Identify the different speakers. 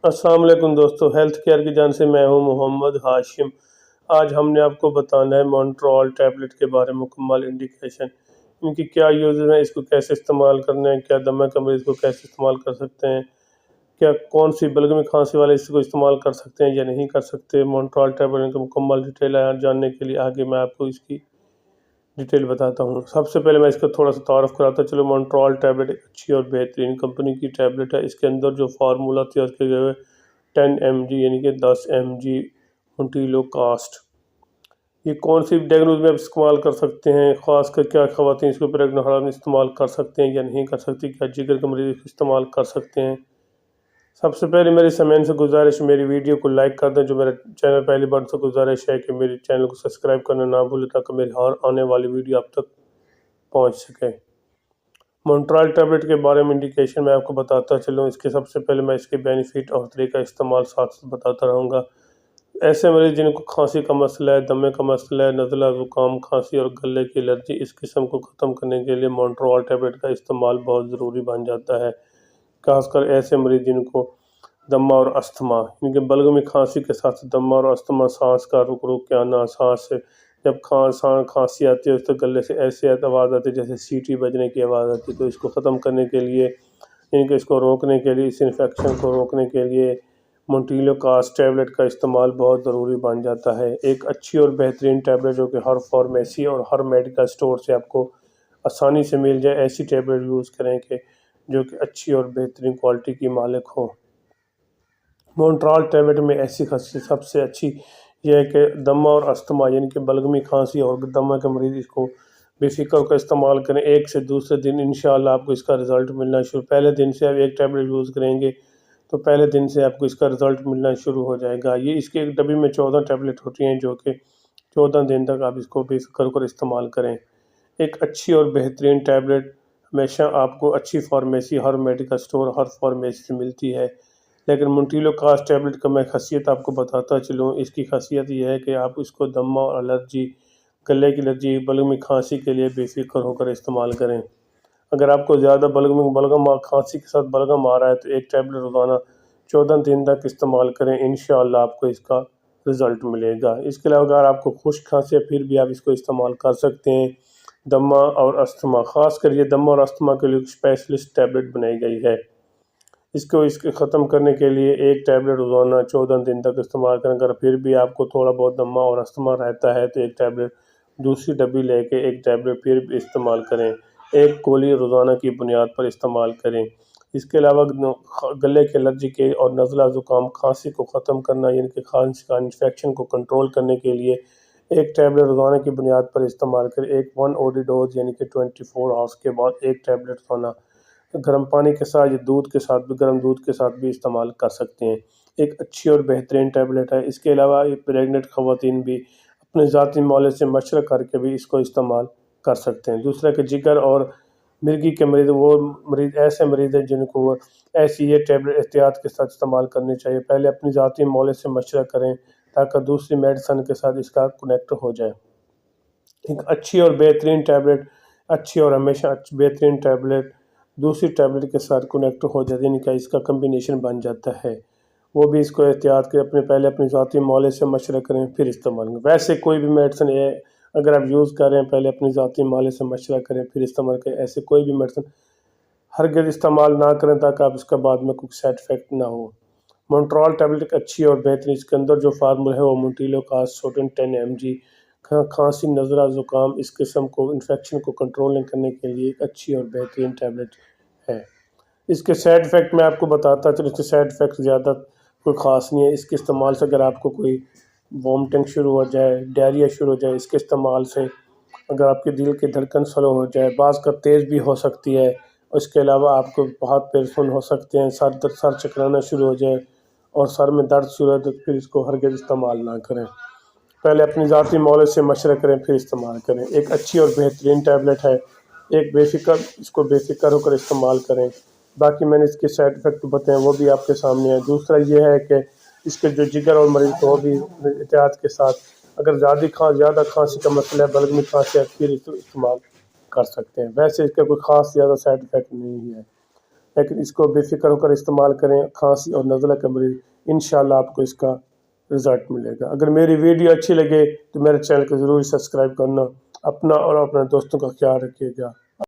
Speaker 1: अस्सलाम वालेकुम दोस्तों, हेल्थ केयर की जान से मैं हूं मोहम्मद हाशिम। आज हमने आपको बताना है मॉन्ट्रोल टैबलेट के बारे में मुकम्मल इंडिकेशन, इनकी क्या यूज़ है, इसको कैसे इस्तेमाल करना है, क्या दमा का मरीज़ को कैसे इस्तेमाल कर सकते हैं, क्या कौन सी बलगमी खांसी वाले इसको इस्तेमाल कर सकते हैं या नहीं कर सकते। मॉन्ट्रोल टैबलेट की मुकम्मल डिटेल जानने के लिए आगे मैं आपको इसकी डिटेल बताता हूँ। सबसे पहले मैं इसका थोड़ा सा तारुफ कराता चलो। मॉन्ट्रोल टैबलेट एक अच्छी और बेहतरीन कंपनी की टैबलेट है। इसके अंदर जो फार्मूला तैयार किए गए हुए 10 mg यानी कि 10 mg मोंटिलो कास्ट। ये कौन सी डायग्नोज में आप इस्तेमाल कर सकते हैं, ख़ासकर क्या ख़वातीन इसको प्रेग्नेंट हालत में इस्तेमाल कर सकते हैं या नहीं कर सकती, क्या जिगर के मरीज इस्तेमाल कर सकते हैं। सबसे पहले मेरे सामने से गुजारिश, मेरी वीडियो को लाइक कर दें। जो मेरा चैनल पहली बार से गुजारिश है कि मेरे चैनल को सब्सक्राइब करना ना भूलें ताकि मेरी हर आने वाली वीडियो आप तक पहुंच सके। मॉन्ट्रोल टैबलेट के बारे में इंडिकेशन मैं आपको बताता चलूँ। इसके सबसे पहले मैं इसके बेनिफिट और तरीका इस्तेमाल साथ साथ बताता रहूँगा। ऐसे मरीज जिनको खांसी का मसला है, दमे का मसला है, नज़ला, ज़ुकाम, खांसी और गले की एलर्जी, इस किस्म को ख़त्म करने के लिए मॉन्ट्रोल टैबलेट का इस्तेमाल बहुत ज़रूरी बन जाता है। खासकर ऐसे मरीज जिनको दमा और अस्थमा, इनके बलगमी खांसी के साथ दमा और अस्थमा, सांस का रुक रुक के आना, सांस से जब खांसी आती है तो गले से ऐसे आवाज़ आती है जैसे सीटी बजने की आवाज़ आती है। तो इसको ख़त्म करने के लिए, इसको रोकने के लिए, इस इन्फेक्शन को रोकने के लिए मोंटिलो कास्ट टैबलेट का इस्तेमाल बहुत ज़रूरी बन जाता है। एक अच्छी और बेहतरीन टैबलेट जो कि हर फार्मेसी और हर मेडिकल स्टोर से आपको आसानी से मिल जाए, ऐसी टैबलेट यूज़ करें कि जो कि अच्छी और बेहतरीन क्वालिटी की मालिक हो। मॉन्ट्रोल टैबलेट में ऐसी खासियत सबसे अच्छी यह है कि दमा और अस्थमा यानी कि बलगमी खांसी और दमा के मरीज़ इसको बेफिक्र का इस्तेमाल करें। एक से दूसरे दिन इंशाअल्लाह आपको इसका रिज़ल्ट मिलना शुरू, पहले दिन से आप एक टैबलेट यूज़ करेंगे तो पहले दिन से आपको इसका रिज़ल्ट मिलना शुरू हो जाएगा। ये इसके एक डब्बी में 14 टैबलेट होती हैं जो कि 14 दिन तक आप इसको बेफिक्र कर इस्तेमाल करें। एक अच्छी और बेहतरीन टैबलेट हमेशा आपको अच्छी फार्मेसी, हर मेडिकल स्टोर, हर फार्मेसी से मिलती है। लेकिन मोंटिलो कास्ट टैबलेट का मैं खासियत आपको बताता चलूँ। इसकी खासियत यह है कि आप इसको दमा और एलर्जी, गले की एलर्जी, बलगमी खांसी के लिए बेफिक्र होकर इस्तेमाल करें। अगर आपको ज़्यादा बलगम खांसी के साथ बलगम आ रहा है तो एक टैबलेट रोज़ाना 14 दिन तक इस्तेमाल करें, इंशाअल्लाह आपको इसका रिज़ल्ट मिलेगा। इसके अलावा अगर आपको खुश्क खांसी है फिर भी आप इसको इस्तेमाल कर सकते हैं। दमा और अस्थमा, ख़ास कर ये दमा और अस्थमा के लिए स्पेशलिस्ट टैबलेट बनाई गई है। इसके ख़त्म करने के लिए एक टैबलेट रोज़ाना 14 दिन तक इस्तेमाल करें। अगर फिर भी आपको थोड़ा बहुत दमा और अस्थमा रहता है तो एक टैबलेट दूसरी डब्बी लेके एक टैबलेट फिर भी इस्तेमाल करें। एक गोली रोज़ाना की बुनियाद पर इस्तेमाल करें। इसके अलावा गले की एलर्जी के और नज़ला, ज़ुकाम, खांसी को ख़त्म करना यानी कि खांसी का इन्फेक्शन को कंट्रोल करने के लिए एक टैबलेट रोज़ाना की बुनियाद पर इस्तेमाल करें। एक 1 OD डोज यानी कि 24 आवर्स के बाद एक टैबलेट रोज़ाना गर्म पानी के साथ या दूध के साथ भी, गर्म दूध के साथ भी इस्तेमाल कर सकते हैं। एक अच्छी और बेहतरीन टैबलेट है। इसके अलावा ये प्रेग्नेंट ख़वातीन भी अपने ज़ाती मौलद से मशवरा करके भी इसको इस्तेमाल कर सकते हैं। दूसरा कि जिगर और मिर्गी के मरीज़, वो मरीज़ ऐसे मरीज़ हैं जिनको वो ऐसी ये टैबलेट एहतियात के साथ इस्तेमाल करनी चाहिए। पहले अपनी ज़ाती मौलद से मशवरा करें ताकि दूसरी मेडिसिन के साथ इसका कनेक्ट हो जाए। एक अच्छी और बेहतरीन टैबलेट, अच्छी और हमेशा बेहतरीन टैबलेट दूसरी टैबलेट के साथ कनेक्ट हो जाती है, यानी कि इसका कम्बिनेशन बन जाता है। वो भी इसको एहतियात के पहले अपनी ज़ाती मौलद से मशवरा करें फिर इस्तेमाल करें। वैसे कोई भी मेडिसिन है अगर आप यूज़ कर रहे हैं पहले अपनी ज़ाती मौलद से मशवरा करें फिर इस्तेमाल करें। ऐसे कोई भी मेडिसिन हरगिज़ इस्तेमाल ना करें ताकि आप इसका बाद में कुछ साइड इफ़ेक्ट ना हो। मॉन्ट्रोल टैबलेट एक अच्छी और बेहतरीन, इसके अंदर जो फार्मूला है वो मोंटिलो कास्ट सोडियम 10 mg, खांसी, नज़ला, ज़ुकाम, इस किस्म को इन्फेक्शन को कंट्रोल करने के लिए एक अच्छी और बेहतरीन टैबलेट है। इसके साइड इफ़ेक्ट मैं आपको बताता चलूँ। इसके साइड इफ़ेक्ट ज़्यादा कोई ख़ास नहीं है। इसके इस्तेमाल से अगर आपको कोई वॉमिटिंग शुरू हो जाए, डायरिया शुरू हो जाए, इसके इस्तेमाल से अगर आपके दिल की धड़कन स्लो हो जाए, बाज़ का तेज़ भी हो सकती है। इसके अलावा आपको बहुत पेनफुल हो सकते हैं, सर चकराना शुरू हो जाए और सर में दर्द शुरू हो तो फिर इसको हरगिज़ इस्तेमाल ना करें। पहले अपनी ज़ाती मौलद से मशवरा करें फिर इस्तेमाल करें। एक अच्छी और बेहतरीन टैबलेट है। एक बेफिक्र, इसको बेफिक्र होकर इस्तेमाल करें। बाकी मैंने इसके साइड इफ़ेक्ट बताए वो भी आपके सामने है। दूसरा ये है कि इसके जो जिगर और मरीज़ को भी एहतियात के साथ, अगर ज़्यादा खांसी का मसला है, बलगमी खांसी है, फिर इस्तेमाल कर सकते हैं। वैसे इसका कोई ख़ास ज़्यादा साइड इफ़ेक्ट नहीं है। لیکن اس کو بے فکر ہو کر استعمال کریں، کھانسی اور نزلہ کے مریض انشاءاللہ آپ کو اس کا رزلٹ ملے گا۔ اگر میری ویڈیو اچھی لگے تو میرے چینل کو ضرور سبسکرائب کرنا، اپنا اور اپنے دوستوں کا خیال رکھیے گا۔